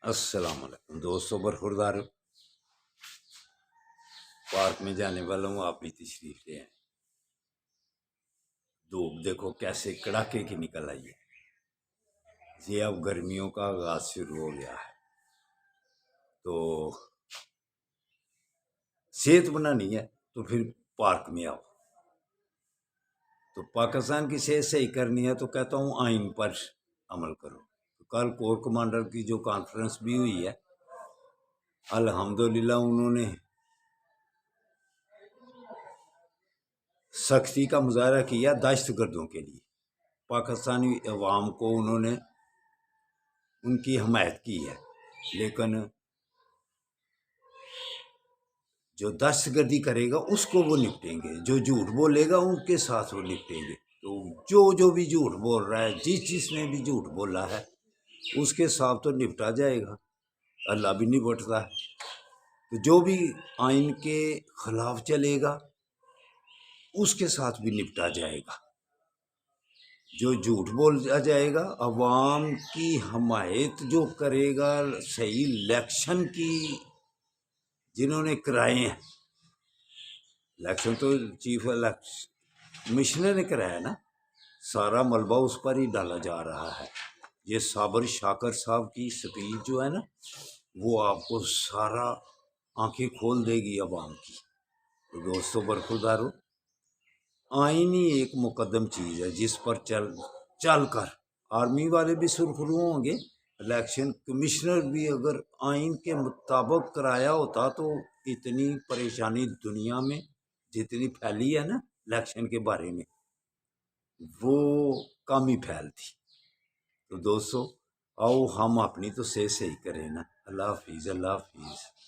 السلام علیکم دوستوں، برخوردار پارک میں جانے والا ہوں، آپ بھی تشریف لے آئیں۔ دھوپ دیکھو کیسے کڑاکے کی نکل آئی ہے۔ یہ اب گرمیوں کا آغاز شروع ہو گیا ہے، تو صحت بنانی ہے تو پھر پارک میں آؤ۔ تو پاکستان کی صحت صحیح کرنی ہے تو کہتا ہوں آئین پر عمل کرو۔ کل کور کمانڈر کی جو کانفرنس بھی ہوئی ہے، الحمدللہ انہوں نے سختی کا مظاہرہ کیا دہشت گردوں کے لیے۔ پاکستانی عوام کو انہوں نے ان کی حمایت کی ہے، لیکن جو دہشت گردی کرے گا اس کو وہ نپٹیں گے، جو جھوٹ بولے گا ان کے ساتھ وہ نپٹیں گے۔ تو جو بھی جھوٹ بول رہا ہے، جس نے بھی جھوٹ بولا ہے اس کے ساتھ تو نپٹا جائے گا، اللہ بھی نپٹتا ہے۔ تو جو بھی آئین کے خلاف چلے گا اس کے ساتھ بھی نپٹا جائے گا۔ جو جھوٹ بولا جائے گا، عوام کی حمایت جو کرے گا، صحیح الیکشن کی جنہوں نے کرائے ہیں، الیکشن تو چیف الیکشن کمشنر نے کرایا نا، سارا ملبہ اس پر ہی ڈالا جا رہا ہے۔ یہ صابر شاکر صاحب کی سپیچ جو ہے نا، وہ آپ کو سارا آنکھیں کھول دے گی عوام کی۔ تو دوستوں برخوردارو، آئین ہی ایک مقدم چیز ہے جس پر چل کر آرمی والے بھی سرخرو ہوں گے، الیکشن کمشنر بھی اگر آئین کے مطابق کرایا ہوتا تو اتنی پریشانی دنیا میں جتنی پھیلی ہے نا الیکشن کے بارے میں، وہ کم ہی پھیلتی۔ تو دوستو آؤ ہم اپنی تو صحیح کریں نا۔ اللہ حافظ، اللہ حافظ۔